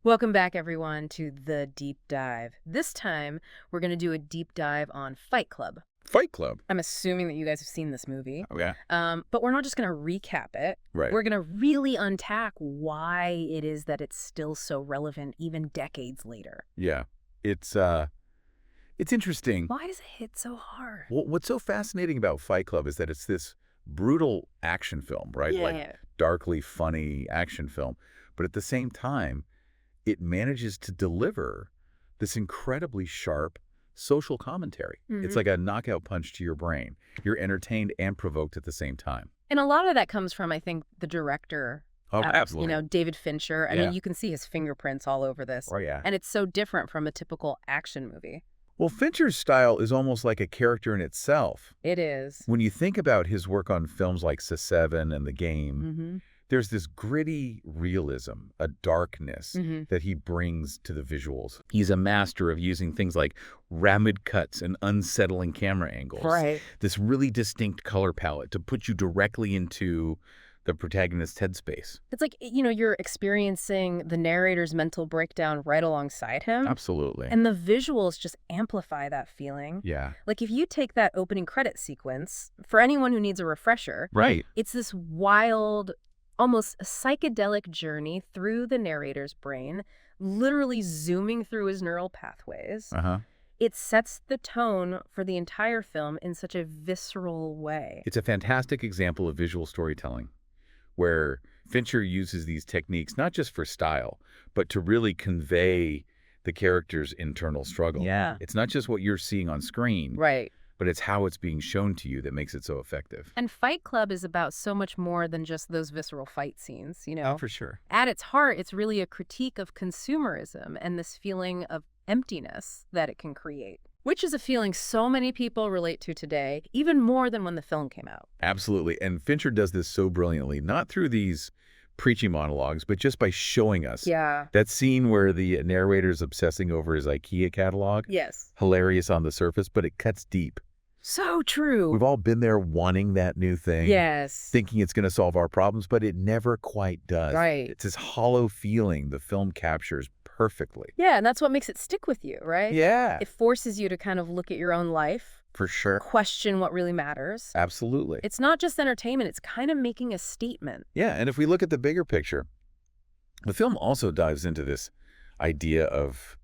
Welcome back, everyone, to The Deep Dive. This time, we're going to do a deep dive on Fight Club. Fight Club. I'm assuming that you guys have seen this movie. Oh, yeah. But we're not just going to recap it. Right. We're going to really unpack why it is that it's still so relevant even decades later. Yeah. It's interesting. Why does it hit so hard? Well, what's so fascinating about Fight Club is that it's this brutal action film, right? Yeah. Like darkly funny action film. But at the same time, it manages to deliver this incredibly sharp social commentary. It's like a knockout punch to your brain. You're entertained and provoked at the same time. And a lot of that comes from, I think, the director. Oh, absolutely. David Fincher. I Yeah. mean, you can see his fingerprints all over this. Oh, yeah. And it's so different from a typical action movie. Well, Fincher's style is almost like a character in itself. It is. When you think about his work on films like *7 and The Game, there's this gritty realism, a darkness that he brings to the visuals. He's a master of using things like rapid cuts and unsettling camera angles. Right. This really distinct color palette to put you directly into the protagonist's headspace. It's like, you're experiencing the narrator's mental breakdown right alongside him. Absolutely. And the visuals just amplify that feeling. Yeah. Like if you take that opening credit sequence, for anyone who needs a refresher, Right. it's this wild, almost psychedelic journey through the narrator's brain, literally zooming through his neural pathways. It sets the tone for the entire film in such a visceral way. It's a fantastic example of visual storytelling, where Fincher uses these techniques not just for style, but to really convey the character's internal struggle. Yeah. It's not just what you're seeing on screen, Right. but it's how it's being shown to you that makes it so effective. And Fight Club is about so much more than just those visceral fight scenes, Oh, for sure. At its heart, it's really a critique of consumerism and this feeling of emptiness that it can create, which is a feeling so many people relate to today, even more than when the film came out. Absolutely. And Fincher does this so brilliantly, not through these preachy monologues, but just by showing us. Yeah. That scene where the narrator's obsessing over his IKEA catalog. Yes. Hilarious on the surface, but it cuts deep. So true. We've all been there wanting that new thing. Yes. Thinking it's going to solve our problems, but it never quite does. Right. It's this hollow feeling the film captures perfectly. Yeah, and that's what makes it stick with you, right? Yeah. It forces you to kind of look at your own life, For sure. question what really matters. Absolutely. It's not just entertainment, it's kind of making a statement. Yeah, and if we look at the bigger picture, the film also dives into this idea of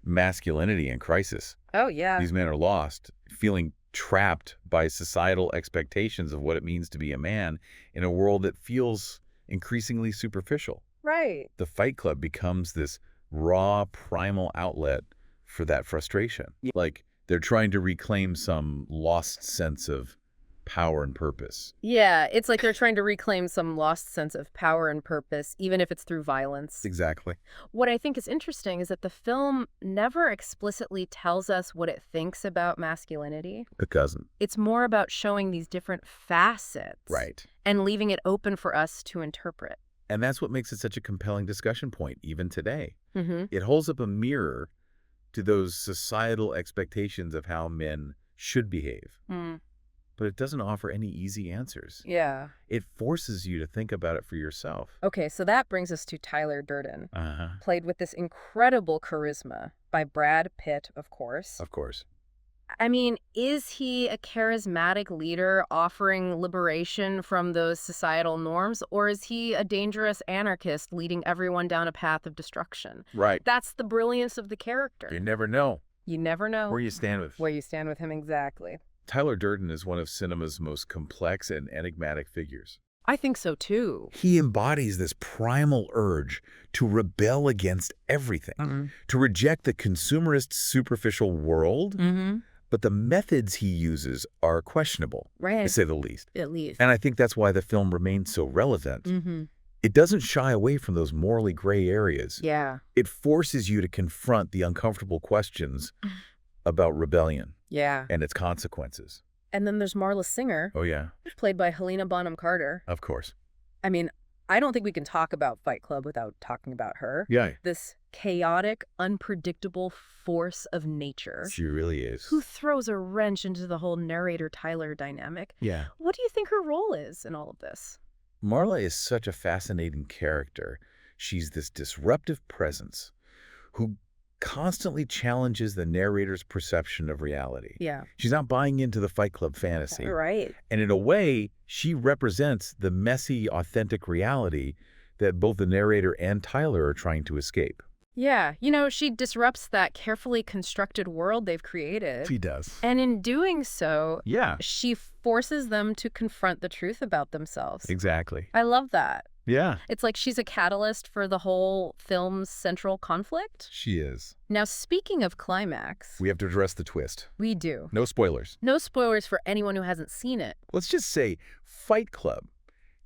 masculinity in crisis. Oh, yeah. These men are lost, feeling trapped by societal expectations of what it means to be a man in a world that feels increasingly superficial. Right. The Fight Club becomes this raw, primal outlet for that frustration. Like they're trying to reclaim some lost sense of power and purpose. Yeah, it's like they're trying to reclaim some lost sense of power and purpose, even if it's through violence. Exactly. What I think is interesting is that the film never explicitly tells us what it thinks about masculinity. It doesn't. It's more about showing these different facets. Right. And leaving it open for us to interpret. And that's what makes it such a compelling discussion point, even today. Mm-hmm. It holds up a mirror to those societal expectations of how men should behave. But it doesn't offer any easy answers. Yeah. It forces you to think about it for yourself. Okay, so that brings us to Tyler Durden, Uh-huh. played with this incredible charisma by Brad Pitt, of course. Of course. I mean, is he a charismatic leader offering liberation from those societal norms, or is he a dangerous anarchist leading everyone down a path of destruction? Right. That's the brilliance of the character. You never know You never know where you stand with. where you stand with him exactly. Tyler Durden is one of cinema's most complex and enigmatic figures. I think so, too. He embodies this primal urge to rebel against everything, to reject the consumerist, superficial world, but the methods he uses are questionable, Right. to say the least. At least. And I think that's why the film remains so relevant. It doesn't shy away from those morally gray areas. Yeah. It forces you to confront the uncomfortable questions about rebellion Yeah. and its consequences. And then there's Marla Singer, Oh, yeah, played by Helena Bonham Carter. of course. I mean, I don't think we can talk about Fight Club without talking about her. Yeah, This chaotic, unpredictable force of nature she really is. who throws a wrench into the whole narrator-Tyler dynamic. Yeah. What do you think her role is in all of this? Marla is such a fascinating character. She's this disruptive presence who constantly challenges the narrator's perception of reality. Yeah. She's not buying into the Fight Club fantasy. Right. And in a way, she represents the messy, authentic reality that both the narrator and Tyler are trying to escape. Yeah. You know, she disrupts that carefully constructed world they've created. She does. And in doing so, Yeah. she forces them to confront the truth about themselves. Exactly. I love that. Yeah. It's like she's a catalyst for the whole film's central conflict. She is. Now, speaking of climax, We have to address the twist. we do. No spoilers. No spoilers for anyone who hasn't seen it. Let's just say Fight Club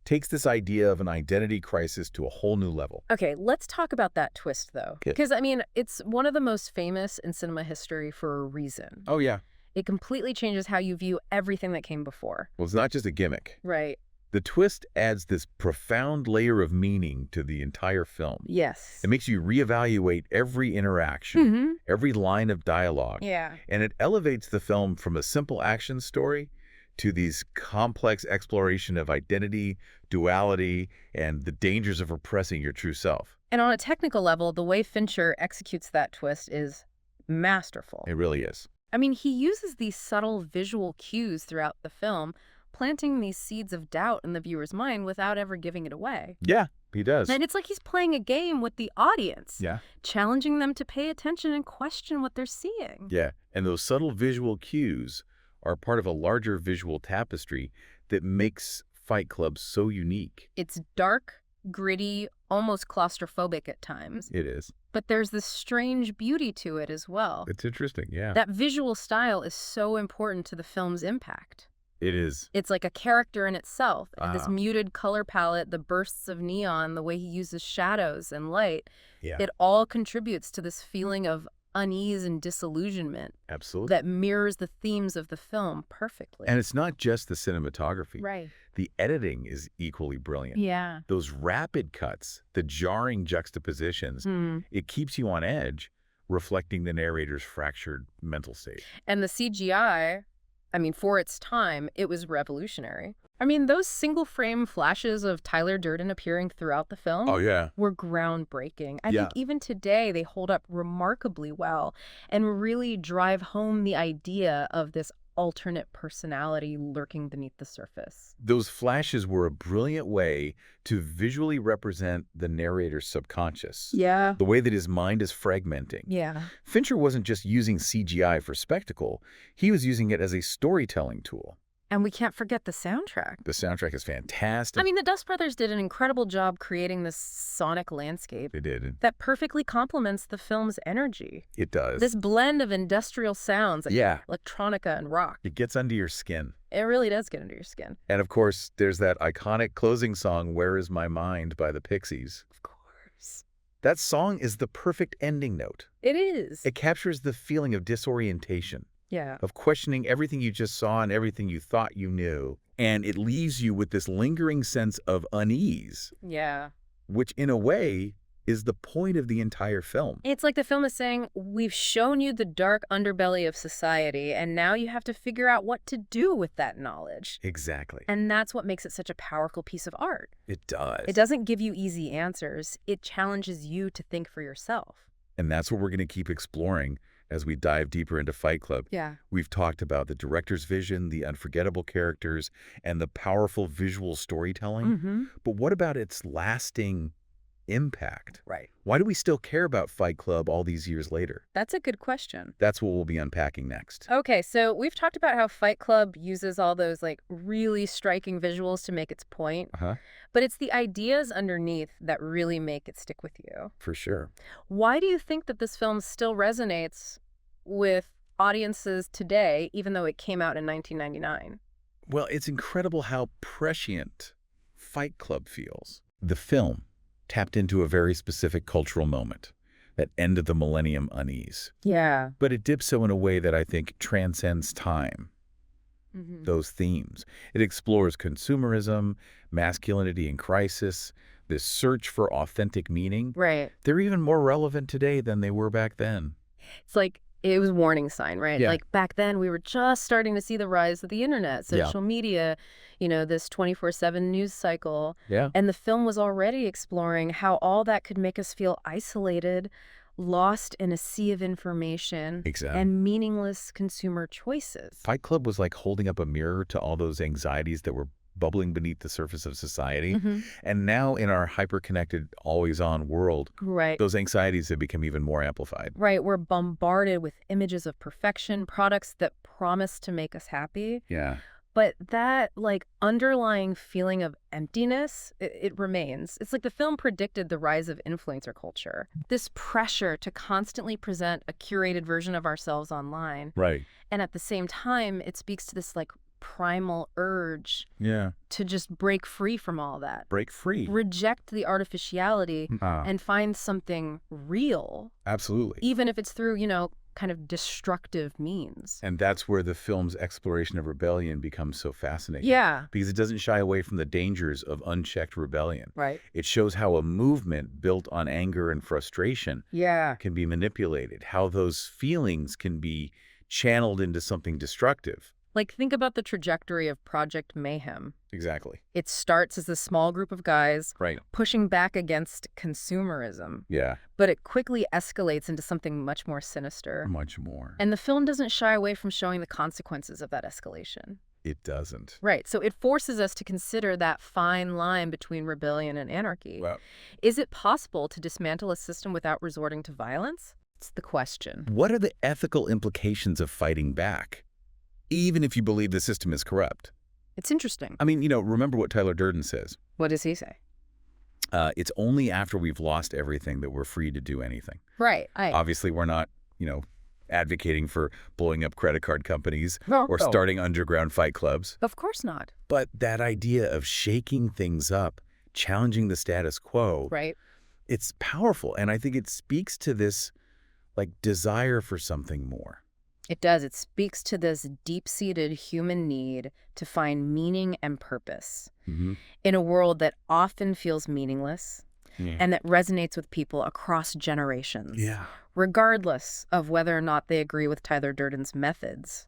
takes this idea of an identity crisis to a whole new level. Okay, let's talk about that twist, though. Okay. Because, I mean, it's one of the most famous in cinema history for a reason. Oh, yeah. It completely changes how you view everything that came before. Well, it's not just a gimmick. Right. The twist adds this profound layer of meaning to the entire film. Yes. It makes you reevaluate every interaction, every line of dialogue. Yeah. And it elevates the film from a simple action story to these complex exploration of identity, duality, and the dangers of repressing your true self. And on a technical level, the way Fincher executes that twist is masterful. It really is. I mean, he uses these subtle visual cues throughout the film, planting these seeds of doubt in the viewer's mind without ever giving it away. Yeah, he does. And it's like he's playing a game with the audience, Yeah. challenging them to pay attention and question what they're seeing. Yeah, and those subtle visual cues are part of a larger visual tapestry that makes Fight Club so unique. It's dark, gritty, almost claustrophobic at times, It is. but there's this strange beauty to it as well. It's interesting, yeah. That visual style is so important to the film's impact. It is. It's like a character in itself. And this Ah. muted color palette, the bursts of neon, the way he uses shadows and light, Yeah, it all contributes to this feeling of unease and disillusionment absolutely. that mirrors the themes of the film perfectly. And it's not just the cinematography. Right. The editing is equally brilliant. Yeah. Those rapid cuts, the jarring juxtapositions, it keeps you on edge, reflecting the narrator's fractured mental state. And the CGI, I mean, for its time, it was revolutionary. I mean, those single-frame flashes of Tyler Durden appearing throughout the film yeah. were groundbreaking. I Yeah. think even today they hold up remarkably well and really drive home the idea of this alternate personality lurking beneath the surface. Those flashes were a brilliant way to visually represent the narrator's subconscious. Yeah. The way that his mind is fragmenting. Yeah. Fincher wasn't just using CGI for spectacle, he was using it as a storytelling tool. And we can't forget the soundtrack. The soundtrack is fantastic. I mean, the Dust Brothers did an incredible job creating this sonic landscape They did. that perfectly complements the film's energy. It does. This blend of industrial sounds like Yeah. electronica and rock. It gets under your skin. It really does get under your skin. And of course, there's that iconic closing song, Where Is My Mind by the Pixies. Of course. That song is the perfect ending note. It is. It captures the feeling of disorientation, Yeah. of questioning everything you just saw and everything you thought you knew. And it leaves you with this lingering sense of unease, Yeah. which in a way is the point of the entire film. It's like the film is saying, we've shown you the dark underbelly of society, and now you have to figure out what to do with that knowledge. Exactly. And that's what makes it such a powerful piece of art. It does. It doesn't give you easy answers. It challenges you to think for yourself. And that's what we're going to keep exploring as we dive deeper into Fight Club. Yeah. We've talked about the director's vision, the unforgettable characters, and the powerful visual storytelling. But what about its lasting impact? Right. Why do we still care about Fight Club all these years later? That's a good question. That's what we'll be unpacking next. Okay, so we've talked about how Fight Club uses all those like really striking visuals to make its point, but it's the ideas underneath that really make it stick with you. For sure. Why do you think that this film still resonates with audiences today, even though it came out in 1999? Well, it's incredible how prescient Fight Club feels. The film tapped into a very specific cultural moment, that end of the millennium unease. Yeah. But it did so in a way that I think transcends time. Those themes. It explores consumerism, masculinity in crisis, this search for authentic meaning. Right. They're even more relevant today than they were back then. It's like It was a warning sign, right? Yeah. Like back then we were just starting to see the rise of the internet, social media, this 24/7 news cycle. Yeah. And the film was already exploring how all that could make us feel isolated, lost in a sea of information, and meaningless consumer choices. Fight Club was like holding up a mirror to all those anxieties that were bubbling beneath the surface of society. And now in our hyper-connected, always-on world, those anxieties have become even more amplified. Right. We're bombarded with images of perfection, products that promise to make us happy. Yeah. But that, underlying feeling of emptiness, it remains. It's like the film predicted the rise of influencer culture. This pressure to constantly present a curated version of ourselves online. Right. And at the same time, it speaks to this, primal urge to just break free from all that. Break free. Reject the artificiality and find something real. Absolutely. Even if it's through, kind of destructive means. And that's where the film's exploration of rebellion becomes so fascinating. Yeah. Because it doesn't shy away from the dangers of unchecked rebellion. Right. It shows how a movement built on anger and frustration can be manipulated, how those feelings can be channeled into something destructive. Think about the trajectory of Project Mayhem. Exactly. It starts as a small group of guys Right. pushing back against consumerism. Yeah. But it quickly escalates into something much more sinister. Much more. And the film doesn't shy away from showing the consequences of that escalation. It doesn't. Right. So it forces us to consider that fine line between rebellion and anarchy. Well, Is it possible to dismantle a system without resorting to violence? It's the question. what are the ethical implications of fighting back, even if you believe the system is corrupt? It's interesting. I mean, remember what Tyler Durden says. What does he say? It's only after we've lost everything that we're free to do anything. Right. Obviously, we're not, advocating for blowing up credit card companies No. or starting underground fight clubs. Of course not. But that idea of shaking things up, challenging the status quo, Right. it's powerful. And I think it speaks to this, desire for something more. It does. It speaks to this deep-seated human need to find meaning and purpose in a world that often feels meaningless and that resonates with people across generations, regardless of whether or not they agree with Tyler Durden's methods.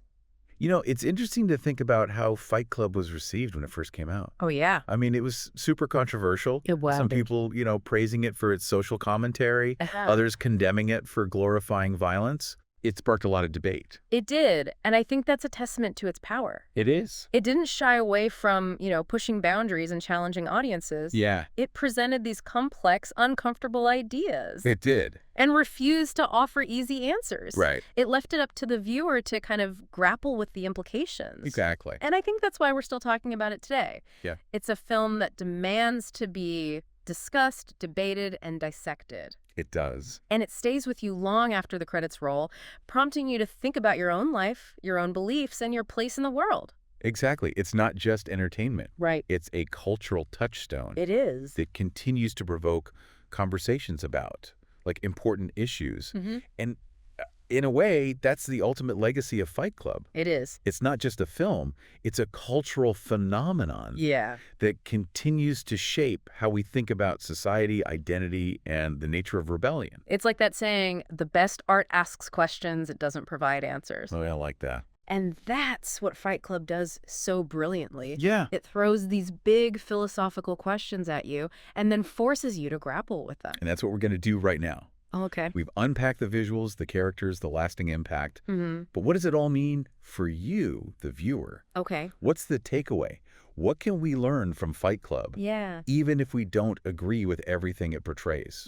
It's interesting to think about how Fight Club was received when it first came out. Oh, yeah. I mean, it was super controversial. It was. Some people, praising it for its social commentary, others condemning it for glorifying violence. It sparked a lot of debate. It did. And I think that's a testament to its power. It is. It didn't shy away from, pushing boundaries and challenging audiences. Yeah. It presented these complex, uncomfortable ideas. It did. And refused to offer easy answers. Right. It left it up to the viewer to kind of grapple with the implications. Exactly. And I think that's why we're still talking about it today. Yeah. It's a film that demands to be discussed, debated, and dissected. It does. And it stays with you long after the credits roll, prompting you to think about your own life, your own beliefs, and your place in the world. Exactly. It's not just entertainment. Right. It's a cultural touchstone. It is. That continues to provoke conversations about, important issues. And in a way, that's the ultimate legacy of Fight Club. It is. It's not just a film. It's a cultural phenomenon that continues to shape how we think about society, identity, and the nature of rebellion. It's like that saying, the best art asks questions, it doesn't provide answers. Oh, yeah, I like that. And that's what Fight Club does so brilliantly. Yeah. It throws these big philosophical questions at you and then forces you to grapple with them. And that's what we're going to do right now. Oh, okay. We've unpacked the visuals, the characters, the lasting impact. But what does it all mean for you, the viewer? Okay. What's the takeaway? What can we learn from Fight Club? Yeah. Even if we don't agree with everything it portrays.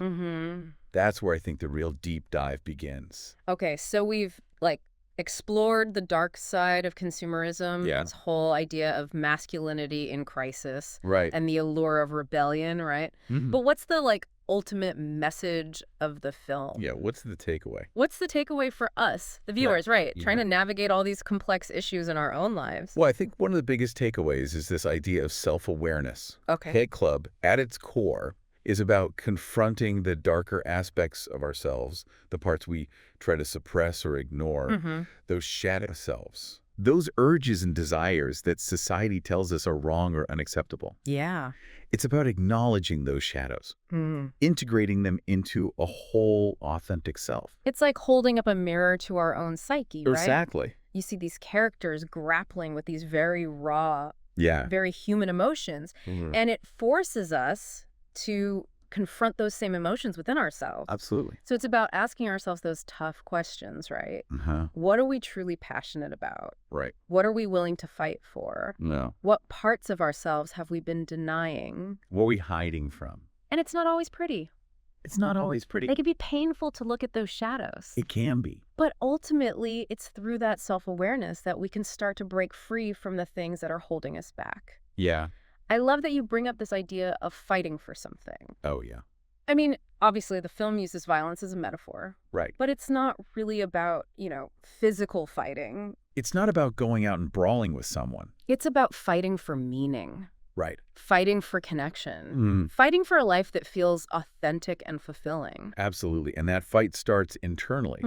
That's where I think the real deep dive begins. Okay, so we've explored the dark side of consumerism, this whole idea of masculinity in crisis, right, and the allure of rebellion, right? But what's the ultimate message of the film? Yeah, what's the takeaway? What's the takeaway for us, the viewers, right? Trying to navigate all these complex issues in our own lives. Well, I think one of the biggest takeaways is this idea of self-awareness. Okay. Fight Club, at its core, is about confronting the darker aspects of ourselves, the parts we try to suppress or ignore, those shadow selves. those urges and desires that society tells us are wrong or unacceptable. Yeah. It's about acknowledging those shadows, integrating them into a whole authentic self. It's like holding up a mirror to our own psyche, right? Exactly. You see these characters grappling with these very raw, Yeah. very human emotions, and it forces us to confront those same emotions within ourselves. Absolutely. So it's about asking ourselves those tough questions, right? What are we truly passionate about? Right. What are we willing to fight for? No. What parts of ourselves have we been denying? What are we hiding from? And it's not always pretty. It's not always pretty. They can be painful to look at those shadows. It can be. But ultimately, it's through that self-awareness that we can start to break free from the things that are holding us back. Yeah. I love that you bring up this idea of fighting for something. Oh, yeah. I mean, obviously, the film uses violence as a metaphor. Right. But it's not really about, physical fighting. It's not about going out and brawling with someone. It's about fighting for meaning. Right. Fighting for connection. Fighting for a life that feels authentic and fulfilling. Absolutely. And that fight starts internally.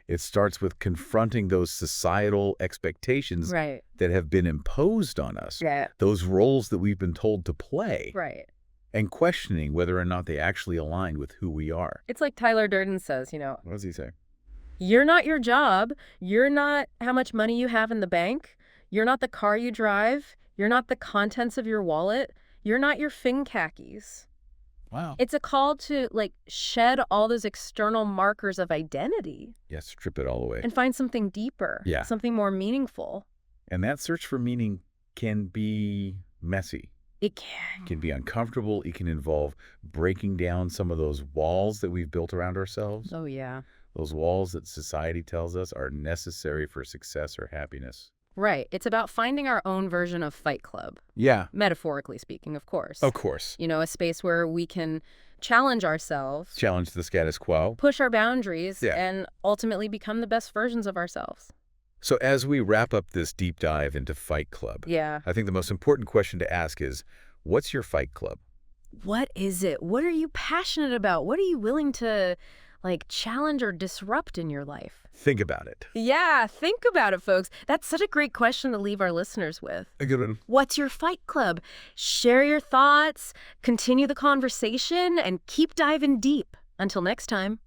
It starts with confronting those societal expectations that have been imposed on us. Yeah. Those roles that we've been told to play. Right. And questioning whether or not they actually align with who we are. It's like Tyler Durden says, What does he say? You're not your job. You're not how much money you have in the bank. You're not the car you drive. You're not the contents of your wallet. You're not your fin khakis. Wow. It's a call to, shed all those external markers of identity. Yes, strip it all away. And find something deeper. Yeah. Something more meaningful. And that search for meaning can be messy. It can. It can be uncomfortable. It can involve breaking down some of those walls that we've built around ourselves. Oh, yeah. Those walls that society tells us are necessary for success or happiness. Right. It's about finding our own version of Fight Club. Yeah. Metaphorically speaking, of course. Of course. A space where we can challenge ourselves. Challenge the status quo. Push our boundaries and ultimately become the best versions of ourselves. So as we wrap up this deep dive into Fight Club, I think the most important question to ask is, what's your Fight Club? What is it? What are you passionate about? What are you willing to, challenge or disrupt in your life? Think about it. Yeah, think about it, folks. That's such a great question to leave our listeners with. A good one. What's your Fight Club? Share your thoughts, continue the conversation, and keep diving deep. Until next time.